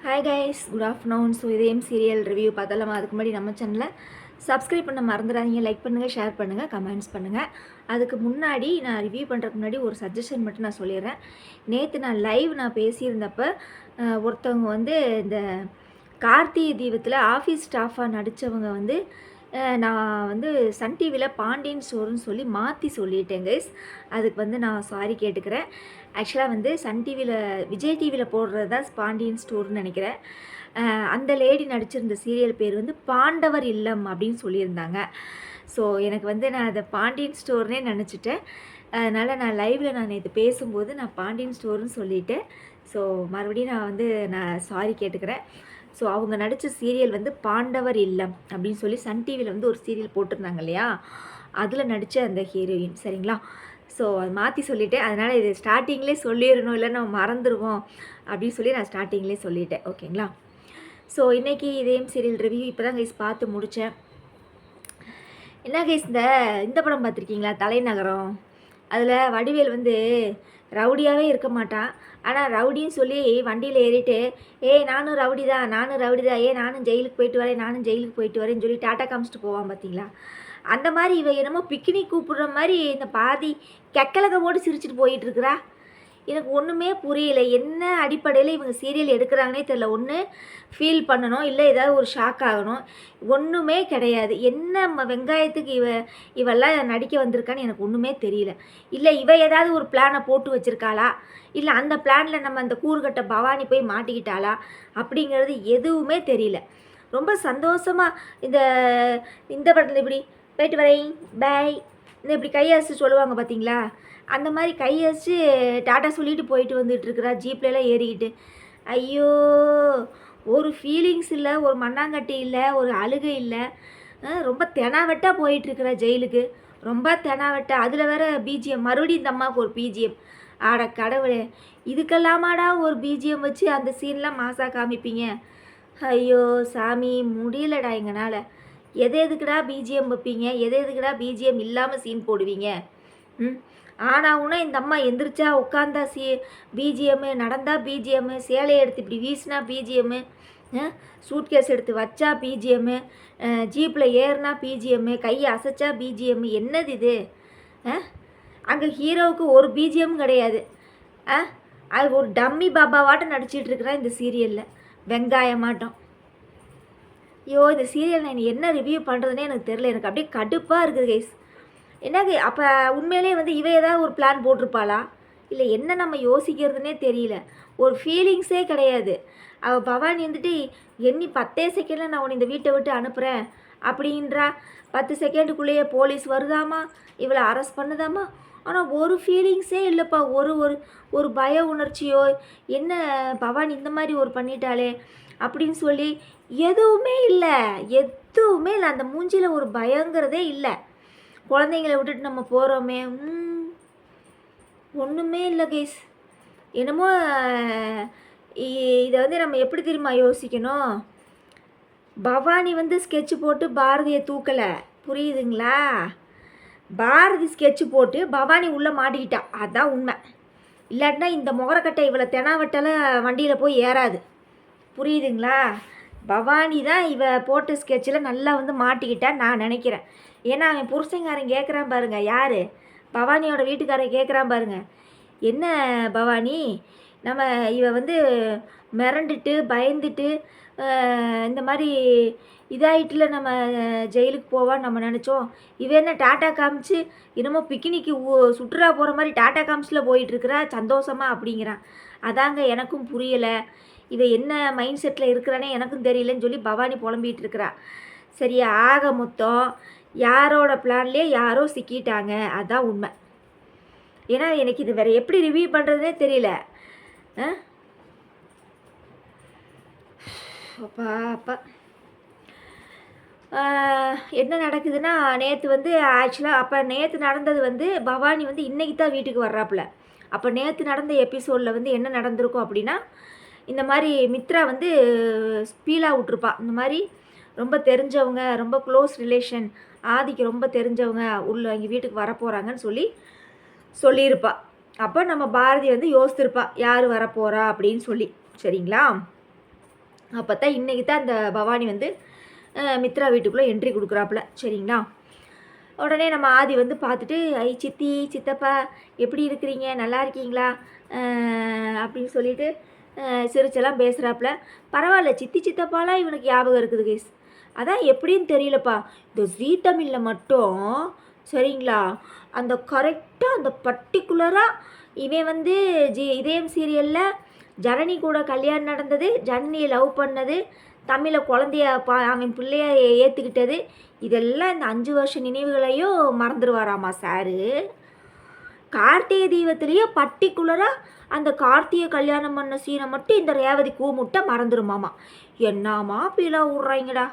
Hi guys, good afternoon. So இதேம் serial review பார்த்தலாமா? அதுக்கு முன்னாடி நம்ம சேனலை சப்ஸ்கிரைப் பண்ண மறந்துடாதீங்க. லைக் பண்ணுங்கள், ஷேர் பண்ணுங்கள், கமெண்ட்ஸ் பண்ணுங்கள். அதுக்கு முன்னாடி நான் ரிவ்யூ பண்ணுறதுக்கு முன்னாடி ஒரு சஜஷன் மட்டும் நான் சொல்லிடுறேன். நேற்று நான் லைவ் பேசியிருந்தப்போ ஒருத்தவங்க இந்த கார்த்திகை தீபத்தில் ஆஃபீஸ் ஸ்டாஃபாக நடித்தவங்க நான் சன் டிவியில் பாண்டியன் ஸ்டோர்னு சொல்லி மாற்றி சொல்லிட்டேன் கைஸ். அதுக்கு நான் சாரி கேட்டுக்கிறேன். ஆக்சுவலாக சன் டிவியில் விஜய் டிவியில் போடுறது தான் பாண்டியன் ஸ்டோர்னு நினைக்கிறேன். அந்த லேடி நடிச்சிருந்த சீரியல் பேர் பாண்டவர் இல்லம் அப்படின்னு சொல்லியிருந்தாங்க. ஸோ எனக்கு நான் அதை பாண்டியன் ஸ்டோர்னே நினச்சிட்டேன். அதனால் நான் லைவில் நான் இது பேசும்போது நான் பாண்டியன் ஸ்டோர்னு சொல்லிட்டேன். ஸோ மறுபடியும் நான் சாரி கேட்டுக்கிறேன். ஸோ அவங்க நடித்த சீரியல் பாண்டவர் இல்லம் அப்படின்னு சொல்லி சன் டிவியில் ஒரு சீரியல் போட்டிருந்தாங்க இல்லையா, அதில் நடித்த அந்த ஹீரோயின். சரிங்களா? ஸோ அது மாற்றி சொல்லிட்டேன். அதனால் இது ஸ்டார்டிங்லேயே சொல்லிடணும், இல்லை நம்ம மறந்துடுவோம் அப்படின்னு சொல்லி நான் ஸ்டார்டிங்லேயே சொல்லிட்டேன். ஓகேங்களா? ஸோ இன்றைக்கி இதேம் சீரியல் ரிவ்யூ இப்போ தான் கைஸ் பார்த்து முடித்தேன். என்ன கைஸ், இந்த படம் பார்த்துருக்கீங்களா, தலைநகரம்? அதில் வடிவேல் ரவுடியாகவே இருக்க மாட்டான். ஆனால் ரவுடின்னு சொல்லி வண்டியில் ஏறிட்டு, நானும் ரவுடி தான், நானும் ஜெயிலுக்கு போயிட்டு வரேன், வரேன்னு சொல்லி டாட்டா காமிச்சிட்டு போவான் பார்த்தீங்களா? அந்த மாதிரி இவ என்னமோ பிக்னிக் கூப்பிடுற மாதிரி இந்த பாதி கெக்கலக போட்டு சிரிச்சிட்டு போயிட்டுருக்குறா. எனக்கு ஒன்றுமே புரியல. என்ன அடிப்படையில் இவங்க சீரியல் எடுக்கிறாங்கன்னே தெரியல. ஒன்று ஃபீல் பண்ணணும், இல்லை ஏதாவது ஒரு ஷாக் ஆகணும். ஒன்றுமே கிடையாது. என்ன வெங்காயத்துக்கு இவெல்லாம் நடிக்க வந்திருக்கான்னு எனக்கு ஒன்றுமே தெரியல. இல்லை இவ ஏதாவது ஒரு பிளானை போட்டு வச்சுருக்காளா, இல்லை அந்த பிளானில் நம்ம அந்த கூறுகட்ட பவானி போய் மாட்டிக்கிட்டாளா அப்படிங்கிறது எதுவுமே தெரியல. ரொம்ப சந்தோஷமாக இந்த படத்தில் இப்படி போயிட்டு வரேன் பாய் இப்படி கையசிச்சு சொல்லுவாங்க பார்த்தீங்களா, அந்த மாதிரி கையசிச்சு டாட்டா சொல்லிட்டு போயிட்டு வந்துட்டுருக்குறா ஜீப்லலாம் ஏறிக்கிட்டு. ஐயோ, ஒரு ஃபீலிங்ஸ் இல்லை, ஒரு மண்ணாங்கட்டி இல்லை, ஒரு அழுகை இல்லை. ரொம்ப தெனாவெட்டாக போயிட்டுருக்குறா ஜெயிலுக்கு. ரொம்ப தெனாவெட்டா. அதில் வேற பிஜிஎம், மறுபடியும் இந்த அம்மாவுக்கு ஒரு பிஜிஎம். ஆட கடவுளே, இதுக்கெல்லாமாடா ஒரு பிஜிஎம் வச்சு அந்த சீன்லாம் மாசாக காமிப்பீங்க? ஐயோ சாமி, முடியலடா எங்கனால். எதுக்குடா பிஜிஎம் வைப்பீங்க? எதுக்குடா பிஜிஎம் இல்லாமல் சீன் போடுவீங்க? ஆனாவுன்னா இந்த அம்மா எந்திரிச்சா உட்காந்தா பிஜிஎம்மு, நடந்தா பிஜிஎம்மு, சேலையை எடுத்து இப்படி வீசினா பிஜிஎம்மு, சூட்கேஸ் எடுத்து வச்சா பிஜிஎம்மு, ஜீப்பில் ஏறினா பிஜிஎம்மு, கையை அசைச்சா பிஜிஎம்மு. என்னது இது? அங்கே ஹீரோவுக்கு ஒரு பிஜிஎம் கிடையாது. அது ஒரு டம்மி பாபாவாட்டம் நடிச்சிட்டு இருக்கிறேன் இந்த சீரியலில், வெங்காயமாட்டம். ஐயோ, இந்த சீரியல் நான் என்ன ரிவ்யூ பண்ணுறதுனே எனக்கு தெரில. எனக்கு அப்படியே கடுப்பாக இருக்குது கைஸ். என்னது அப்போ உண்மையிலே இவ ஏதாவது ஒரு பிளான் போட்டிருப்பாளா, இல்லை என்ன நம்ம யோசிக்கிறதுனே தெரியல. ஒரு ஃபீலிங்ஸே கிடையாது. அவள் பவானி எண்ணி 10 செகண்டில் நான் உன்னை இந்த வீட்டை விட்டு அனுப்புகிறேன் அப்படின்றா. 10 செகண்டுக்குள்ளேயே போலீஸ் வருதாமா, இவளை அரெஸ்ட் பண்ணுதாமா. ஆனால் ஒரு ஃபீலிங்ஸே இல்லைப்பா. ஒரு ஒரு ஒரு பய உணர்ச்சியோ, என்ன பவானி இந்த மாதிரி ஒரு பண்ணிட்டாளே அப்படின்னு சொல்லி எதுவுமே இல்லை. அந்த மூஞ்சியில் ஒரு பயங்கிறதே இல்லை. குழந்தைங்களை விட்டுட்டு நம்ம போகிறோமே, ஒன்றுமே இல்லை கைஸ். என்னமோ இதை நம்ம எப்படி தெரியுமா யோசிக்கணும்? பவானி ஸ்கெட்சு போட்டு பாரதியை தூக்கலை, புரியுதுங்களா? பாரதி ஸ்கெட்சு போட்டு பவானி உள்ளே மாட்டிக்கிட்டா, அதுதான் உண்மை. இல்லாட்டினா இந்த முகரக்கட்டை இவளை தெனாவட்டால வண்டியில் போய் ஏறாது, புரியுதுங்களா? பவானி தான் இவ போட்ட ஸ்கெட்சில் நல்லா மாட்டிக்கிட்டான்னு நான் நினைக்கிறேன். ஏன்னா அவன் புருஷங்காரன் கேட்குறான் பாருங்க, யார்? பவானியோட வீட்டுக்காரன் கேட்குறான் பாருங்க, என்ன பவானி, நம்ம இவ மிரண்டுட்டு பயந்துட்டு இந்த மாதிரி இதாயிட்டுல நம்ம ஜெயிலுக்கு போவான்னு நம்ம நினச்சோம். இவ என்ன டாட்டா காமிச்சு என்னமோ பிக்னிக்கு சுற்றுலா போகிற மாதிரி டாட்டா காமிச்சில் போயிட்டுருக்குறா சந்தோஷமா அப்படிங்கிறான். அதாங்க எனக்கும் புரியலை. இவ என்ன மைண்ட் செட்டில் இருக்கிறானே எனக்கும் தெரியலன்னு சொல்லி பவானி புலம்பிகிட்டு இருக்கிறா. சரி, ஆக மொத்தம் யாரோட பிளான்லேயே யாரோ சிக்கிட்டாங்க, அதுதான் உண்மை. ஏன்னா எனக்கு இது வேறு எப்படி ரிவ்யூ பண்ணுறதுனே தெரியல. அப்பா அப்பா என்ன நடக்குதுன்னா, நேற்று ஆக்சுவலாக அப்போ நேற்று நடந்தது பவானி இன்றைக்கி தான் வீட்டுக்கு வர்றாப்புல. அப்போ நேற்று நடந்த எபிசோடில் என்ன நடந்திருக்கும் அப்படின்னா, இந்த மாதிரி மித்ரா ஸ்பீலாக விட்ருப்பா. இந்த மாதிரி ரொம்ப தெரிஞ்சவங்க, ரொம்ப க்ளோஸ் ரிலேஷன், ஆதிக்கு ரொம்ப தெரிஞ்சவங்க உள்ள எங்கள் வீட்டுக்கு வரப்போகிறாங்கன்னு சொல்லியிருப்பா. அப்போ நம்ம பாரதி யோசித்திருப்பா யார் வரப்போகிறா அப்படின்னு சொல்லி. சரிங்களா? அப்போ தான் இன்றைக்கி தான் அந்த பவானி வந்து மித்ரா வீட்டுக்குள்ளே என்ட்ரி கொடுக்குறாப்புல. சரிங்களா? உடனே நம்ம ஆதி வந்து பார்த்துட்டு, ஐ சித்தி சித்தப்பா எப்படி இருக்கிறீங்க, நல்லா இருக்கீங்களா அப்படின்னு சொல்லிட்டு சிரிச்செல்லாம் பேசுகிறாப்புல. பரவாயில்ல, சித்தி சித்தப்பாலாம் இவனுக்கு ஞாபகம் இருக்குது கைஸ். அதான் எப்படின்னு தெரியலப்பா, இந்த ஜீ தமிழில் மட்டும் சரிங்களா, அந்த கரெக்டாக அந்த பர்டிகுலராக இவன் வந்து இதயம் சீரியலில் ஜனனி கூட கல்யாணம் நடந்தது, ஜனனியை லவ் பண்ணது, தமிழில் குழந்தைய அவன் பிள்ளைய ஏற்றுக்கிட்டது, இதெல்லாம் இந்த 5 வருஷ நினைவுகளையும் மறந்துடுவாராமா சாரு. கார்த்திகை தீபத்திலேயே பர்டிகுலராக அந்த கார்த்திகை கல்யாணம் பண்ண சீனை மட்டும் இந்த ரேவதி கூமுட்டை மறந்துடுமாமா. என்னம்மா பீலா விட்றாங்கடா.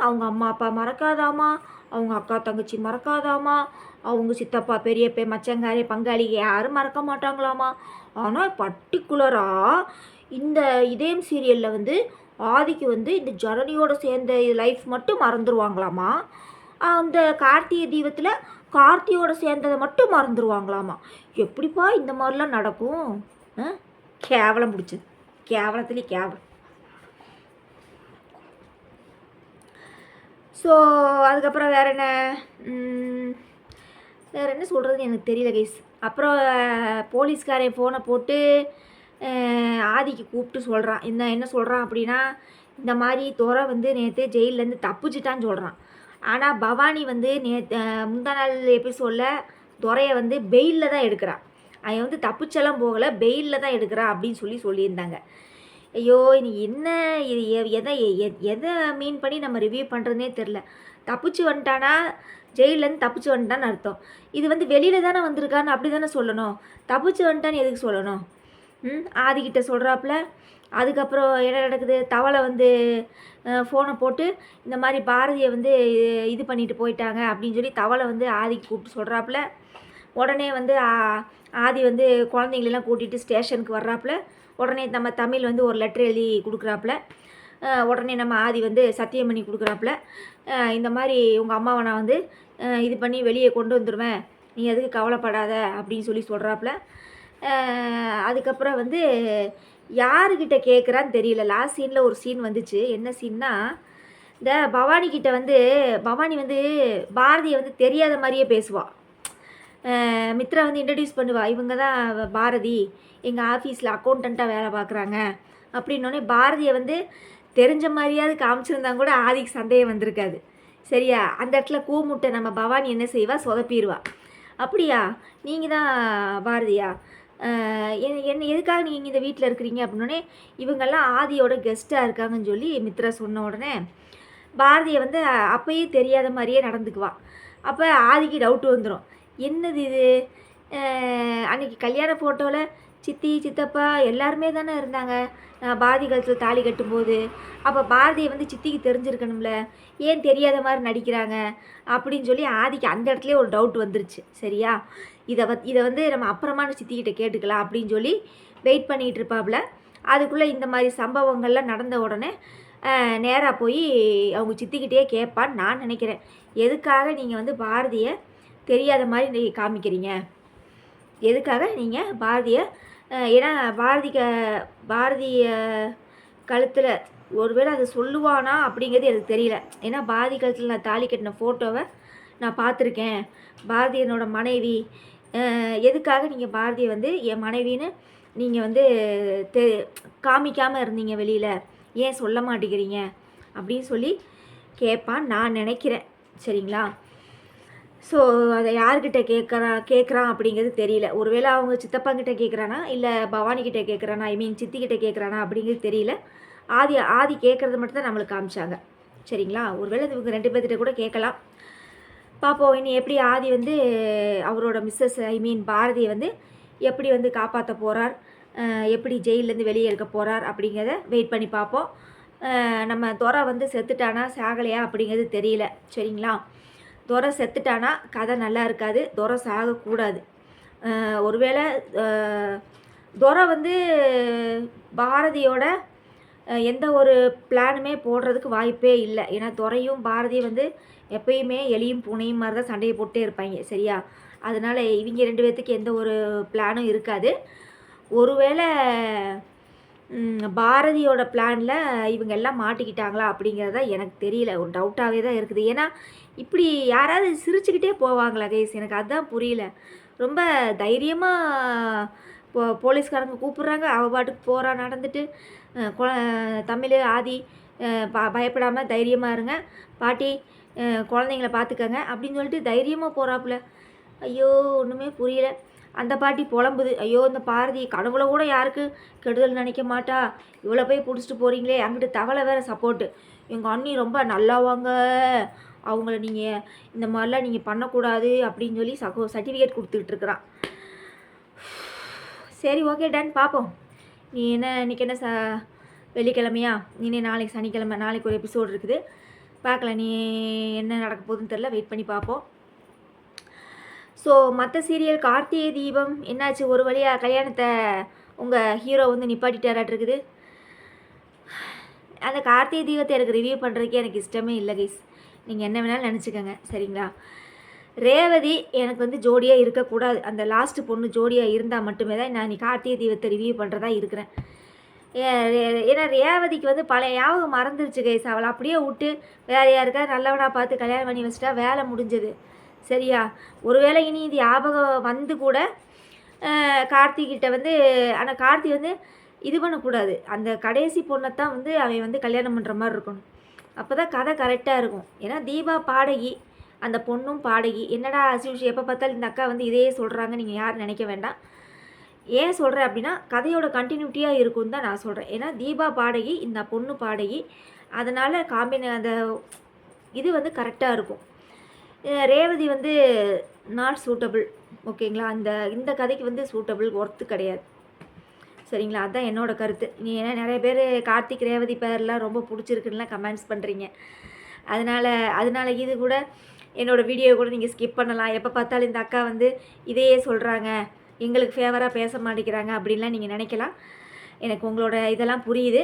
அவங்க அம்மா அப்பா மறக்காதாமா, அவங்க அக்கா தங்கச்சி மறக்காதாமா, அவங்க சித்தப்பா பெரியப்பா மச்சங்காரே பங்காளி யாரும் மறக்க மாட்டாங்களாமா. ஆனால் பர்டிகுலராக இந்த இதயம் சீரியலில் வந்து ஆதிக்கு வந்து இந்த ஜனனியோட சேர்ந்த லைஃப் மட்டும் மறந்துடுவாங்களாமா. அந்த கார்த்திகை தீபத்தில் கார்த்தியோட சேர்ந்ததை மட்டும் மறந்துடுவாங்களாமா. எப்படிப்பா இந்த மாதிரிலாம் நடக்கும்? கேவலம் பிடிச்சது, கேவலத்துலேயே கேவலம். ஸோ அதுக்கப்புறம் வேறு என்ன சொல்கிறதுன்னு எனக்கு தெரியல கைஸ். அப்புறம் போலீஸ்காரன் ஃபோனை போட்டு ஆதிக்கு கூப்பிட்டு சொல்கிறான். என்ன சொல்கிறான் அப்படின்னா, இந்த மாதிரி துரை வந்து நேற்று ஜெயிலேருந்து தப்பிச்சிட்டான்னு சொல்கிறான். ஆனால் பவானி வந்து முந்தா நாள் எபிசோடில் துரையை வந்து பெயிலில் தான் எடுக்கிறான். அவன் வந்து தப்பிச்செல்லாம் போகலை, பெயிலில் தான் எடுக்கிறான் அப்படின்னு சொல்லியிருந்தாங்க. ஐயோ, இனி என்ன இது எதை மீன் பண்ணி நம்ம ரிவ்யூ பண்ணுறதுனே தெரில. தப்பிச்சு வந்துட்டானா, ஜெயிலேருந்து தப்பிச்சு வந்துட்டான்னு அர்த்தம். இது வந்து வெளியில் தானே வந்திருக்கான்னு அப்படி தானே சொல்லணும். தப்பிச்சு வந்துட்டான்னு எதுக்கு சொல்லணும்? ஆதிக்கிட்ட சொல்கிறாப்புல. அதுக்கப்புறம் என்ன நடக்குது, தவளை வந்து ஃபோனை போட்டு இந்த மாதிரி பாரதியை வந்து இது பண்ணிட்டு போயிட்டாங்க அப்படின்னு சொல்லி தவளை வந்து ஆதிக்கு கூப்பிட்டு சொல்கிறாப்புல. உடனே வந்து ஆதி வந்து குழந்தைங்களெல்லாம் கூட்டிகிட்டு ஸ்டேஷனுக்கு வர்றாப்புல. உடனே நம்ம தமிழ் வந்து ஒரு லெட்ரு எழுதி கொடுக்குறாப்புல. உடனே நம்ம ஆதி வந்து சத்தியம் பண்ணி கொடுக்குறாப்புல. இந்த மாதிரி உங்கள் அம்மாவை நான் வந்து இது பண்ணி வெளியே கொண்டு வந்துடுவேன், நீ எதுக்கு கவலைப்படாத அப்படின்னு சொல்கிறாப்புல. அதுக்கப்புறம் வந்து யாருக்கிட்ட கேட்குறான்னு தெரியல. லாஸ்ட் சீனில் ஒரு சீன் வந்துச்சு. என்ன சீன்னா, இந்த பவானிக்கிட்ட வந்து பவானி வந்து பாரதியை வந்து தெரியாத மாதிரியே பேசுவாள். மித்ரா வந்து இன்ட்ரடியூஸ் பண்ணுவா, இவங்க தான் பாரதி, எங்கள் ஆஃபீஸில் அக்கௌண்டண்ட்டாக வேலை பார்க்குறாங்க அப்படின்னோடனே பாரதியை வந்து தெரிஞ்ச மாதிரியாவது காமிச்சிருந்தாங்க கூட ஆதிக்கு சந்தேகம் வந்திருக்காது. சரியா? அந்த இடத்துல கூமுட்டை நம்ம பவானி என்ன செய்வா, சொதப்பிடுவா. அப்படியா, நீங்கள் தான் பாரதியா, என்ன எதுக்காக நீங்கள் இந்த வீட்டில் இருக்கிறீங்க அப்படின்னோடனே இவங்கெல்லாம் ஆதியோட கெஸ்ட்டாக இருக்காங்கன்னு சொல்லி மித்ரா சொன்ன உடனே பாரதியை வந்து அப்பயே தெரியாத மாதிரியே நடந்துக்குவாள். அப்போ ஆதிக்கு டவுட்டு வந்துடும், என்னது இது, அன்றைக்கி கல்யாண ஃபோட்டோவில் சித்தி சித்தப்பா எல்லாருமே தானே இருந்தாங்க பாரதி கழுத்தில் தாலி கட்டும்போது. அப்போ பாரதியை வந்து சித்திக்கு தெரிஞ்சிருக்கணும்ல, ஏன் தெரியாத மாதிரி நடிக்கிறாங்க அப்படின்னு சொல்லி ஆதிக்கு அந்த இடத்துல ஒரு டவுட் வந்துருச்சு. சரியா? இதை வந்து நம்ம அப்புறமான சித்திக்கிட்ட கேட்டுக்கலாம் அப்படின்னு சொல்லி வெயிட் பண்ணிகிட்டு இருப்பாப்புல. அதுக்குள்ளே இந்த மாதிரி சம்பவங்கள்லாம் நடந்த உடனே நேராக போய் அவங்க சித்திக்கிட்டே கேட்பான்னு நான் நினைக்கிறேன். எதுக்காக நீங்கள் வந்து பாரதியை தெரியாத மாதிரி நீங்கள் காமிக்கிறீங்க, எதுக்காக நீங்கள் பாரதியை, ஏன்னா பாரதிய கழுத்தில் ஒருவேளை அதை சொல்லுவானா அப்படிங்கிறது எனக்கு தெரியல. ஏன்னா பாரதி கழுத்தில் நான் தாலி கட்டின ஃபோட்டோவை நான் பார்த்துருக்கேன். பாரதி என்னோட மனைவி, எதுக்காக நீங்கள் பாரதியை வந்து என் மனைவின்னு நீங்கள் வந்து காமிக்காமல் இருந்தீங்க வெளியில், ஏன் சொல்ல மாட்டேங்கிறீங்க அப்படின்னு சொல்லி கேட்பான்னு நான் நினைக்கிறேன். சரிங்களா? ஸோ அதை யார்கிட்ட கேட்குறான் அப்படிங்கிறது தெரியல. ஒருவேளை அவங்க சித்தப்பாங்கிட்ட கேட்குறானா இல்லை பவானிக்கிட்ட கேட்குறானா, சித்திக்கிட்ட கேட்குறானா அப்படிங்கிறது தெரியல. ஆதி கேட்குறது மட்டும் தான் நம்மளுக்கு காமிச்சாங்க. சரிங்களா? ஒருவேளை இவங்க 2 பேர்த்திட்ட கூட கேட்கலாம். பார்ப்போம் இனி எப்படி ஆதி வந்து அவரோட மிஸ்ஸஸ் பாரதியை வந்து எப்படி வந்து காப்பாற்ற போகிறார், எப்படி ஜெயிலேருந்து வெளியே இருக்க போகிறார் அப்படிங்கிறத வெயிட் பண்ணி பார்ப்போம். நம்ம துரை வந்து செத்துட்டானா சாகலையா அப்படிங்கிறது தெரியல. சரிங்களா? துரை செத்துட்டானா கதை நல்லா இருக்காது, துரை சாகக்கூடாது. ஒருவேளை துரை வந்து பாரதியோட எந்த ஒரு பிளானுமே போடுறதுக்கு வாய்ப்பே இல்லை. ஏன்னா துரையும் பாரதியும் வந்து எப்பயுமே எலியும் பூனையும் மாதிரி தான் சண்டையை போட்டே இருப்பாங்க. சரியா? அதனால் இவங்க 2 பேர்த்துக்கு எந்த ஒரு பிளானும் இருக்காது. ஒருவேளை பாரதியோட பிளானில் இவங்க எல்லாம் மாட்டிக்கிட்டாங்களா அப்படிங்கிறத எனக்கு தெரியல. ஒரு டவுட்டாகவே தான் இருக்குது. ஏன்னா இப்படி யாராவது சிரிச்சுக்கிட்டே போவாங்களா கைஸ்? எனக்கு அதுதான் புரியல. ரொம்ப தைரியமாக போலீஸ்காரங்க கூப்பிட்றாங்க, அவள் பாட்டுக்கு போகிறா நடந்துட்டு. தமிழ் ஆதி பயப்படாமல் தைரியமாக இருங்க பாட்டி, குழந்தைங்கள பார்த்துக்கங்க அப்படின்னு சொல்லிட்டு தைரியமாக போகிறாப்புல. ஐயோ ஒன்றுமே புரியல. அந்த பாட்டி புலம்புது, ஐயோ இந்த பாரதி கனவுல கூட யாருக்கு கெடுதல் நினைக்க மாட்டா, இவ்வளோ போய் பிடிச்சிட்டு போகிறீங்களே. அங்கிட்டு தவளை வேறு சப்போர்ட்டு, எங்கள் அண்ணி ரொம்ப நல்லாவாங்க, அவங்கள நீங்கள் இந்த மாதிரிலாம் நீங்கள் பண்ணக்கூடாது அப்படின்னு சொல்லி சர்டிஃபிகேட் கொடுத்துக்கிட்டு இருக்கிறான். சரி ஓகே டன், பார்ப்போம். நீ என்ன இன்றைக்கி என்ன வெள்ளிக்கிழமையா, நீ நாளைக்கு சனிக்கிழமை, நாளைக்கு ஒரு எபிசோடு இருக்குது, பார்க்கலாம். நீ என்ன நடக்க போகுதுன்னு தெரில, வெயிட் பண்ணி பார்ப்போம். ஸோ மற்ற சீரியல் கார்த்திகை தீபம் என்னாச்சு? ஒரு வழியாக கல்யாணத்தை உங்கள் ஹீரோ வந்து நிப்பாட்டிட்டாராட்டிருக்குது. அந்த கார்த்திகை தீபத்தை எனக்கு ரிவ்யூ பண்ணுறதுக்கே எனக்கு இஷ்டமே இல்லை கைஸ். நீங்கள் என்ன வேணாலும் நினச்சிக்கோங்க, சரிங்களா? ரேவதி எனக்கு வந்து ஜோடியாக இருக்கக்கூடாது. அந்த லாஸ்ட்டு பொண்ணு ஜோடியாக இருந்தால் மட்டுமே தான் நான் கார்த்திகை தீபத்தை ரிவ்யூ பண்ணுறதா இருக்கிறேன். ஏன்னா ரேவதிக்கு வந்து பழைய ஞாபகம் மறந்துருச்சு கைஸ். அவளை அப்படியே விட்டு வேறு யாருக்கா நல்லவனாக பார்த்து கல்யாணம் பண்ணி வச்சுட்டா வேலை முடிஞ்சது, சரியா? ஒருவேளை இனி இது ஞாபகம் வந்து கூட கார்த்திகிட்ட வந்து, ஆனால் கார்த்தி வந்து இது பண்ணக்கூடாது. அந்த கடைசி பொண்ணைத்தான் வந்து அவன் வந்து கல்யாணம் பண்ணுற மாதிரி இருக்கணும். அப்போ தான் கதை கரெக்டாக இருக்கும். ஏன்னா தீபா பாடகி, அந்த பொண்ணும் பாடகி. என்னடா அசியூஷ் எப்போ பார்த்தாலும் இந்த அக்கா வந்து இதையே சொல்கிறாங்க, நீங்கள் யாரும் நினைக்க வேண்டாம். ஏன் சொல்கிறேன் அப்படின்னா கதையோட கண்டினியூட்டியாக இருக்கும்னு தான் நான் சொல்கிறேன். ஏன்னா தீபா பாடகி, இந்த பொண்ணு பாடகி, அதனால் அந்த இது வந்து கரெக்டாக இருக்கும். ரேவதி வந்து நாட் சூட்டபிள், ஓகேங்களா? இந்த கதைக்கு வந்து சூட்டபிள், ஒர்த்து கிடையாது, சரிங்களா? அதுதான் என்னோடய கருத்து. நீ ஏன்னா நிறைய பேர் கார்த்திக் ரேவதி பேர்லாம் ரொம்ப பிடிச்சிருக்குன்னுலாம் கமெண்ட்ஸ் பண்ணுறீங்க. அதனால் இது கூட என்னோடய வீடியோ கூட நீங்கள் ஸ்கிப் பண்ணலாம். எப்போ பார்த்தாலும் இந்த அக்கா வந்து இதையே சொல்கிறாங்க, எங்களுக்கு ஃபேவராக பேச மாட்டேங்கிறாங்க அப்படின்லாம் நீங்கள் நினைக்கலாம். எனக்கு உங்களோட இதெல்லாம் புரியுது.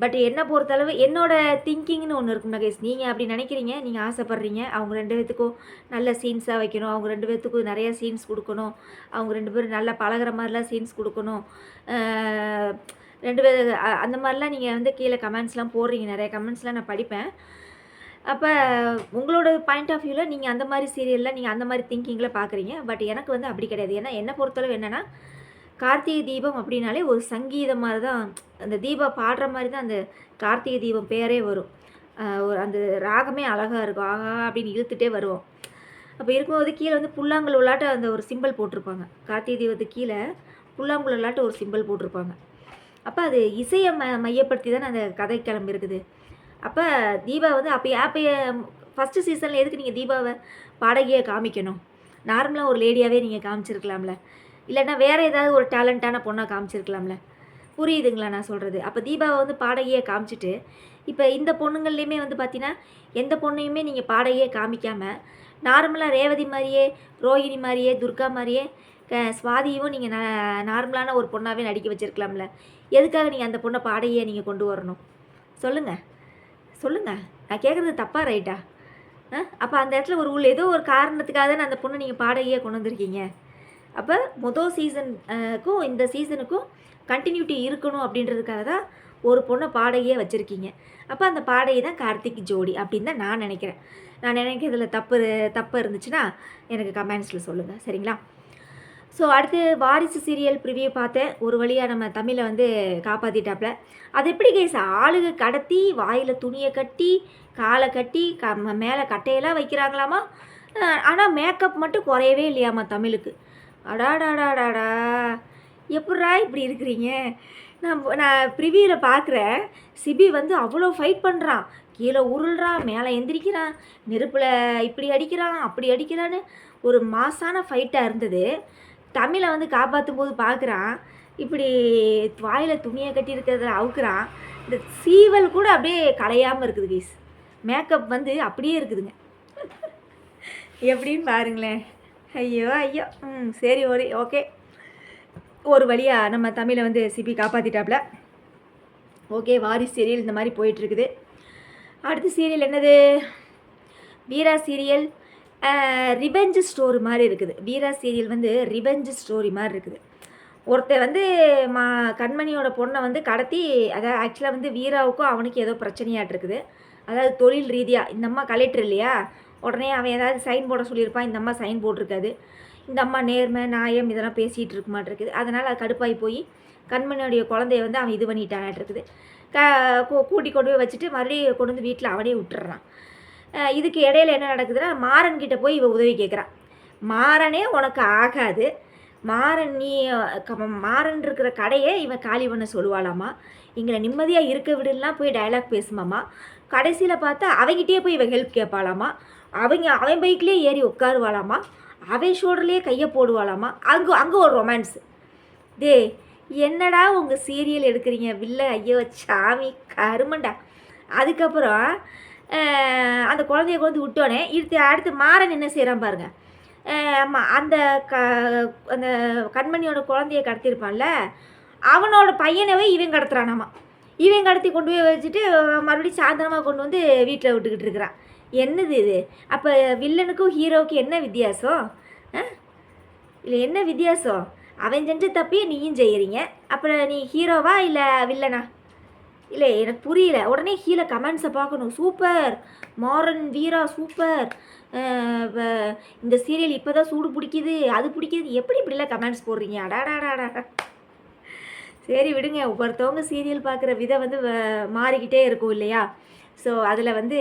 பட் என்னை பொறுத்தளவு என்னோடய திங்கிங்னு ஒன்று இருக்கும்னா கைஸ். நீங்கள் அப்படி நினைக்கிறீங்க, நீங்கள் ஆசைப்பட்றீங்க அவங்க 2 பேர்த்துக்கும் நல்ல சீன்ஸாக வைக்கணும், அவங்க 2 பேர்த்துக்கும் நிறைய சீன்ஸ் கொடுக்கணும், அவங்க 2 பேரும் நல்லா பழகிற மாதிரிலாம் சீன்ஸ் கொடுக்கணும், 2 பேர் அந்த மாதிரிலாம் நீங்கள் வந்து கீழே கமெண்ட்ஸ்லாம் போடுறீங்க. நிறைய கமெண்ட்ஸ்லாம் நான் படிப்பேன். அப்போ உங்களோட பாயிண்ட் ஆஃப் வியூவில் நீங்கள் அந்த மாதிரி சீரியலில் நீங்கள் அந்த மாதிரி திங்கிங்கில் பார்க்குறீங்க. பட் எனக்கு வந்து அப்படி கிடையாது. ஏன்னா என்னை பொறுத்தளவு என்னென்னா, கார்த்திகை தீபம் அப்படின்னாலே ஒரு சங்கீதம் மாதிரி தான், அந்த தீபா பாடுற மாதிரி தான் அந்த கார்த்திகை தீபம் பேரே வரும். அந்த ராகமே அழகாக இருக்கும், ஆஹா அப்படின்னு இழுத்துட்டே வருவோம். அப்போ இருக்கும்போது கீழே வந்து புல்லாங்குழல் விளாட்ட அந்த ஒரு சிம்பிள் போட்டிருப்பாங்க. கார்த்திகை தீபத்துக்கு கீழே புல்லாங்குழல் விளாட்ட ஒரு சிம்பிள் போட்டிருப்பாங்க. அப்போ அது இசையை மையப்படுத்தி தானே அந்த கதை கிளம்பி இருக்குது. அப்போ தீபா வந்து அப்போ ஃபஸ்ட்டு சீசனில் எதுக்கு நீங்கள் தீபாவை பாடகியை காமிக்கணும்? நார்மலாக ஒரு லேடியாகவே நீங்கள் காமிச்சிருக்கலாம்ல, இல்லைன்னா வேறு ஏதாவது ஒரு டேலண்ட்டான பொண்ணாக காமிச்சிருக்கலாம்ல. புரியுதுங்களா நான் சொல்கிறது? அப்போ தீபாவை வந்து பாடகியை காமிச்சிட்டு, இப்போ இந்த பொண்ணுங்கள்லேயுமே வந்து பார்த்தீங்கன்னா எந்த பொண்ணையுமே நீங்கள் பாடகியை காமிக்காமல் நார்மலாக ரேவதி மாதிரியே, ரோஹிணி மாதிரியே, துர்கா மாதிரியே, சுவாதியும் நீங்கள் நார்மலான ஒரு பொண்ணாகவே நடிக்க வச்சுருக்கலாம்ல. எதுக்காக நீங்கள் அந்த பொண்ணை பாடகியை நீங்கள் கொண்டு வரணும்? சொல்லுங்கள், நான் கேட்குறது தப்பாக ரைட்டா? அப்போ அந்த இடத்துல ஏதோ ஒரு காரணத்துக்காக தான் அந்த பொண்ணை நீங்கள் பாடகியாக கொண்டு வந்திருக்கீங்க. அப்போ மொதல் சீசனுக்கும் இந்த சீசனுக்கும் கண்டினியூட்டி இருக்கணும் அப்படின்றதுக்காக தான் ஒரு பொண்ணை பாடகியே வச்சுருக்கீங்க. அப்போ அந்த பாடகி தான் கார்த்திக் ஜோடி அப்படின்னு தான் நான் நினைக்கிறேன். நான் நினைக்கிறதுல தப்பு இருந்துச்சுன்னா எனக்கு கமெண்ட்ஸில் சொல்லுங்கள், சரிங்களா? ஸோ அடுத்து வாரிசு சீரியல் ப்ரிவியூ பார்த்தேன். ஒரு வழியாக நம்ம தமிழை வந்து காப்பாற்றிட்டாப்புல. அது எப்படி கேஸ், ஆளுக கடத்தி வாயில் துணியை கட்டி காலை கட்டி மேலே கட்டையெல்லாம் வைக்கிறாங்களாமா. ஆனால் மேக்கப் மட்டும் குறையவே இல்லையாம்மா தமிழுக்கு. அடாடாடாடாடா, எப்பட்றா இப்படி இருக்கிறீங்க? நான் ப்ரிவியூவில் பார்க்குறேன், சிபி வந்து அவ்வளோ ஃபைட் பண்ணுறான், கீழே உருள்றான், மேலே எந்திரிக்கிறான், நெருப்பில் இப்படி அடிக்கிறான் அப்படி அடிக்கிறான்னு ஒரு மாசான ஃபைட்டாக இருந்தது. தமிழை வந்து காப்பாற்றும் போது பார்க்குறான், இப்படி வாயில் துணியை கட்டி இருக்கிறத அவுக்குறான். இந்த சீவல் கூட அப்படியே கலையாமல் இருக்குது கைஸ். மேக்கப் வந்து அப்படியே இருக்குதுங்க. எப்படின்னு பாருங்களேன். ஐயோ ஐயோ. சரி ஓகே, ஒரு வழியாக நம்ம தமிழை வந்து சிபி காப்பாற்றிட்டாப்புல. ஓகே, வாரிசு சீரியல் இந்த மாதிரி போயிட்டுருக்குது. அடுத்த சீரியல் என்னது? வீரா சீரியல் ரிவெஞ்ச் ஸ்டோரி மாதிரி இருக்குது. வீரா சீரியல் வந்து ரிவெஞ்ச் ஸ்டோரி மாதிரி இருக்குது. ஒருத்தன் வந்து மா கண்மணியோட பொண்ணை வந்து கடத்தி, அதாவது ஆக்சுவலாக வந்து வீராவுக்கும் அவனுக்கு ஏதோ பிரச்சனையாட்டு இருக்குது. அதாவது தொழில் ரீதியாக இந்த அம்மா கலெக்டர் இல்லையா, உடனே அவன் ஏதாவது சைன் போட சொல்லியிருப்பான், இந்த அம்மா சைன் போட்டிருக்காது. இந்த அம்மா நேர்மை நியாயம் இதெல்லாம் பேசிகிட்டு இருக்க மாட்டிருக்குது. அதனால் அது கடுப்பாகி போய் கண்மணியோடைய குழந்தைய வந்து அவன் இது பண்ணிட்டானாட்டிருக்குது. கூட்டி கொண்டு போய் வச்சுட்டு மறுபடியும் கொண்டு வந்து வீட்டில் அவனே விட்டுறான். இதுக்கு இடையில என்ன நடக்குதுன்னா, மாறன்கிட்ட போய் இவ உதவி கேட்குறான். மாறனே உனக்கு ஆகாது, மாறன் நீ மாறன் இருக்கிற கடையை இவன் காலி பண்ண சொல்லுவாளாமா, எங்களை நிம்மதியாக இருக்க விடலாம் போய் டயலாக் பேசுமாம்மா. கடைசியில் பார்த்தா அவங்கிட்டே போய் இவன் ஹெல்ப் கேட்பாளாமா. அவன் பைக்லேயே ஏறி உட்காருவாளாமா, அவன் ஷோல்டர்லேயே கையை போடுவாளாமா. அங்கே ஒரு ரொமான்ஸு. டே என்னடா உங்கள் சீரியல் எடுக்கிறீங்க வில்ல, ஐயோ சாமி கருமண்டா. அதுக்கப்புறம் அந்த குழந்தைய கொண்டு விட்டோன்னே அடுத்து மாறன் என்ன செய்கிறான் பாருங்க. அந்த அந்த கண்மணியோட குழந்தைய கடத்திருப்பான்ல, அவனோட பையனவே இவன் கடத்துறானாமா. இவன் கடத்தி கொண்டு போய் வச்சுட்டு மறுபடியும் சாயந்தரமாக கொண்டு வந்து வீட்டில் விட்டுக்கிட்டு இருக்கிறான். என்னது இது? அப்போ வில்லனுக்கும் ஹீரோவுக்கும் என்ன வித்தியாசம்? இல்லை என்ன வித்தியாசம்? அவன் செஞ்ச தப்பையே நீயும் செய்கிறீங்க. அப்புறம் நீ ஹீரோவா இல்லை வில்லனா? இல்லை எனக்கு புரியல. உடனே கீழே கமெண்ட்ஸை பார்க்கணும். சூப்பர், மாறன் வீரா சூப்பர், இந்த சீரியல் இப்போ தான் சூடு பிடிக்குது, அது பிடிக்குது, எப்படி இப்படிலாம் கமெண்ட்ஸ் போடுறீங்க? அடாடாடாடா. சரி விடுங்க, ஒவ்வொருத்தவங்க சீரியல் பார்க்குற விதம் வந்து மாறிக்கிட்டே இருக்கும் இல்லையா? ஸோ அதில் வந்து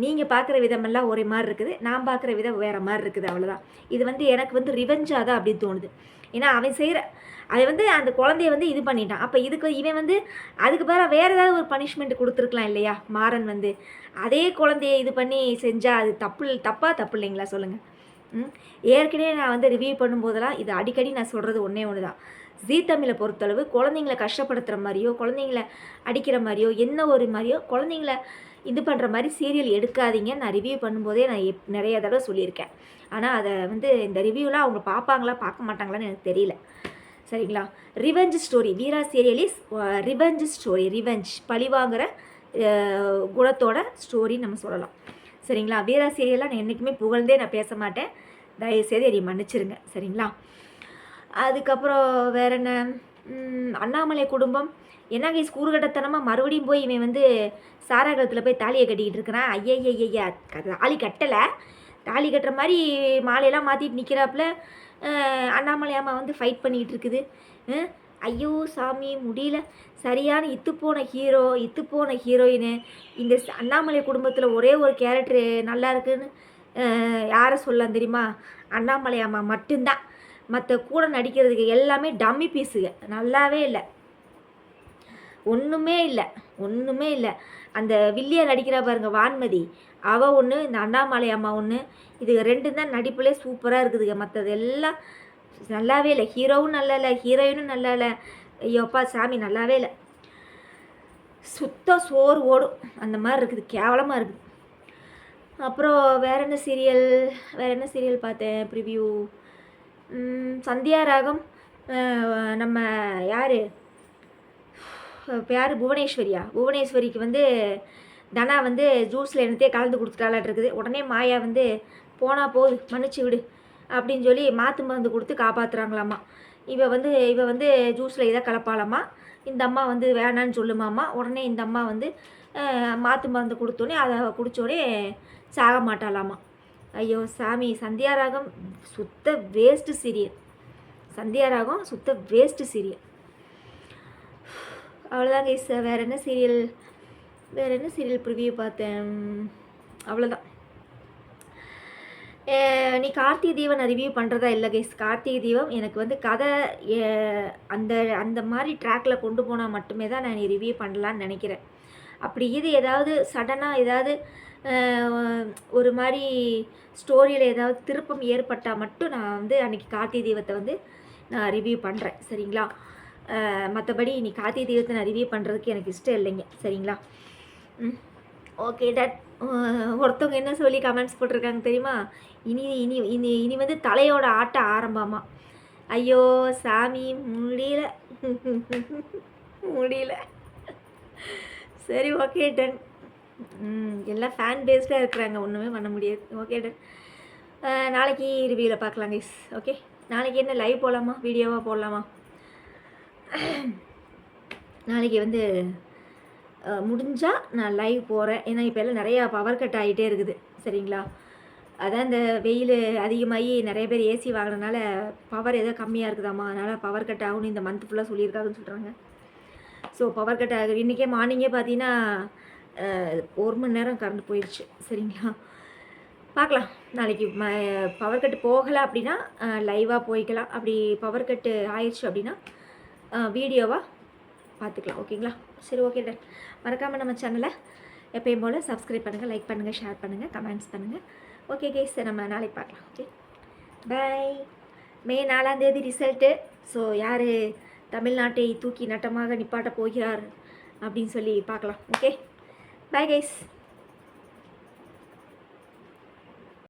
நீங்கள் பார்க்குற விதமெல்லாம் ஒரே மாதிரி இருக்குது, நான் பார்க்குற விதம் வேறு மாதிரி இருக்குது, அவ்வளோதான். இது வந்து எனக்கு வந்து ரிவெஞ்சாக தான் அப்படின்னு தோணுது. ஏன்னா அவன் வந்து அந்த குழந்தைய வந்து இது பண்ணிட்டான். அப்போ இவன் வந்து அதுக்கு பதிலாக வேறு ஏதாவது ஒரு பனிஷ்மெண்ட் கொடுத்துருக்கலாம் இல்லையா? மாறன் வந்து அதே குழந்தைய இது பண்ணி செஞ்சால் அது தப்பு இல்லைங்களா சொல்லுங்கள்? ஏற்கனவே நான் வந்து ரிவ்யூ பண்ணும்போதெல்லாம் இது அடிக்கடி நான் சொல்கிறது ஒன்றே ஒன்று தான். ஜீ தமிழை பொறுத்தளவு குழந்தைங்கள கஷ்டப்படுத்துகிற மாதிரியோ, குழந்தைங்கள அடிக்கிற மாதிரியோ, என்ன ஒரு மாதிரியோ குழந்தைங்கள இது பண்ணுற மாதிரி சீரியல் எடுக்காதீங்க. நான் ரிவ்யூ பண்ணும்போதே நான் நிறைய தடவை சொல்லியிருக்கேன். ஆனால் அதை வந்து இந்த ரிவ்யூலாம் அவங்க பார்ப்பாங்களா பார்க்க மாட்டாங்களான்னு எனக்கு தெரியல. சரிங்களா? Revenge story, Veera serial is revenge story. Revenge பழிவாங்கிற குணத்தோட ஸ்டோரி நம்ம சொல்லலாம். சரிங்களா? வீரா சீரியலாக நான் என்றைக்குமே புகழ்ந்தே நான் பேச மாட்டேன். தயவுசெய்து அதை மன்னிச்சிருங்க. சரிங்களா? அதுக்கப்புறம் வேறு என்ன? அண்ணாமலை குடும்பம் என்னங்க கூறுகட்டத்தனமாக மறுபடியும் போய் இவன் வந்து சாராகத்தில் போய் தாலியை கட்டிக்கிட்டு இருக்கிறான். ஐயா தாலி கட்டலை, தாலி கட்டுற மாதிரி மாலையெல்லாம் மாற்றிட்டு நிற்கிறாப்புல. அண்ணாமலை அம்மா வந்து ஃபைட் பண்ணிக்கிட்டு இருக்குது. ஐயோ சாமி முடியல. சரியான இத்துப்போன ஹீரோயின். இந்த அண்ணாமலை குடும்பத்தில் ஒரே ஒரு கேரக்டரு நல்லா இருக்குன்னு யாரை சொல்லலாம் தெரியுமா? அண்ணாமலை அம்மா மட்டும்தான். மற்ற கூட நடிக்கிறதுக்கு எல்லாமே டம்மி பீஸுங்க, நல்லாவே இல்லை, ஒன்றுமே இல்லை. அந்த வில்லியா நடிக்கிறா பாருங்க வான்மதி, அவள் ஒன்று, இந்த அண்ணாமலை அம்மா ஒன்று. இது ரெண்டும் தான் நடிப்புலே சூப்பராக இருக்குதுங்க. மற்றது எல்லாம் நல்லாவே இல்லை. ஹீரோவும் நல்லா இல்லை, ஹீரோயினும் நல்லா இல்லை. ஐயோப்பா சாமி நல்லாவே இல்லை. சுத்தம் சோறு ஓடும் அந்த மாதிரி இருக்குது, கேவலமாக இருக்குது. அப்புறம் வேறு என்ன சீரியல் பார்த்தேன் ப்ரிவ்யூ? சந்தியா ராகம். நம்ம யார் புவனேஸ்வரிக்கு வந்து தனா வந்து ஜூஸில் என்னத்தையே கலந்து கொடுத்துட்டாலாட்டு உடனே மாயா வந்து போனால் போகுது மன்னிச்சு விடு அப்படின்னு சொல்லி மாற்று மருந்து கொடுத்து காப்பாற்றுறாங்களாம்மா. இவ வந்து ஜூஸில் இதை கலப்பாலாமா. இந்த அம்மா வந்து வேணான்னு சொல்லுமாம்மா. உடனே இந்த அம்மா வந்து மாற்று மருந்து கொடுத்தோன்னே அதை குடித்தோடனே சாக மாட்டாளாமா. ஐயோ சாமி, சந்தியாராகம் சுத்த வேஸ்ட்டு சீரியல். அவ்வளோதாங்க கைஸ். வேறு என்ன சீரியல் ப்ரிவியூ பார்த்தேன், அவ்வளோதான். நீ கார்த்திகை தீபம் நான் ரிவ்யூ பண்ணுறதா இல்லை கைஸ். கார்த்திகை தீபம் எனக்கு வந்து கதை அந்த மாதிரி ட்ராக்கில் கொண்டு போனால் மட்டுமே தான் நான் ரிவ்யூ பண்ணலான்னு நினைக்கிறேன். அப்படி ஏதாவது சடனாக ஏதாவது ஒரு மாதிரி ஸ்டோரியில் ஏதாவது திருப்பம் ஏற்பட்டால் மட்டும் நான் வந்து அன்றைக்கி கார்த்திகை தீபத்தை வந்து நான் ரிவ்யூ பண்ணுறேன். சரிங்களா? மற்றபடி நீ கார்த்திகை தீபத்தை நான் ரிவ்யூ பண்ணுறதுக்கு எனக்கு இஷ்டம் இல்லைங்க. சரிங்களா? Okay dot. ஒருத்தவங்க என்ன சொல்லி கமெண்ட்ஸ் போட்டிருக்காங்க தெரியுமா? இனி இனி இனி இனி வந்து தலையோட ஆட்டம் ஆரம்பமா. ஐயோ சாமி முடியல. சரி ஓகே டன். எல்லாம் ஃபேன் பேஸ்டாக இருக்கிறாங்க, ஒன்றுமே பண்ண முடியாது. Okay done. நாளைக்கு ரிவ்யூவில் பார்க்கலாம் கைஸ். ஓகே, நாளைக்கு என்ன லைவ் போடலாமா வீடியோவாக போடலாமா? நாளைக்கு வந்து முடிஞ்சால் நான் லைவ் போகிறேன். ஏன்னா இப்போ எல்லாம் நிறையா பவர் கட் ஆகிட்டே இருக்குது. சரிங்களா? அதான் இந்த வெயில் அதிகமாகி நிறைய பேர் ஏசி வாங்கினனால பவர் ஏதோ கம்மியாக இருக்குதாம்மா, அதனால் பவர் கட் ஆகும்னு இந்த மந்த் ஃபுல்லாக சொல்லியிருக்காங்கன்னு சொல்கிறாங்க. ஸோ பவர் கட் ஆகுது. இன்றைக்கே மார்னிங்கே பார்த்தீங்கன்னா 1 மணி நேரம் கரண்ட் போயிடுச்சு. சரிங்களா? பார்க்கலாம். நாளைக்கு பவர் கட்டு போகலை அப்படின்னா லைவாக போய்க்கலாம். அப்படி பவர் கட்டு ஆயிடுச்சு அப்படின்னா வீடியோவாக பார்த்துக்கலாம். ஓகேங்களா? சரி, ஓகே டன். மறக்காமல் நம்ம சேனலை எப்பயும் போல் சப்ஸ்கிரைப் பண்ணுங்கள், லைக் பண்ணுங்கள், ஷேர் பண்ணுங்கள், கமெண்ட்ஸ் பண்ணுங்கள். ஓகே கேஸ், நம்ம நாளைக்கு பார்க்கலாம். Okay, by. மே 4ஆம் தேதி ரிசல்ட்டு. ஸோ யார் தமிழ்நாட்டை தூக்கி நட்டமாக நிப்பாட்ட போகிறார் அப்படின்னு சொல்லி பார்க்கலாம். Okay, bye guys.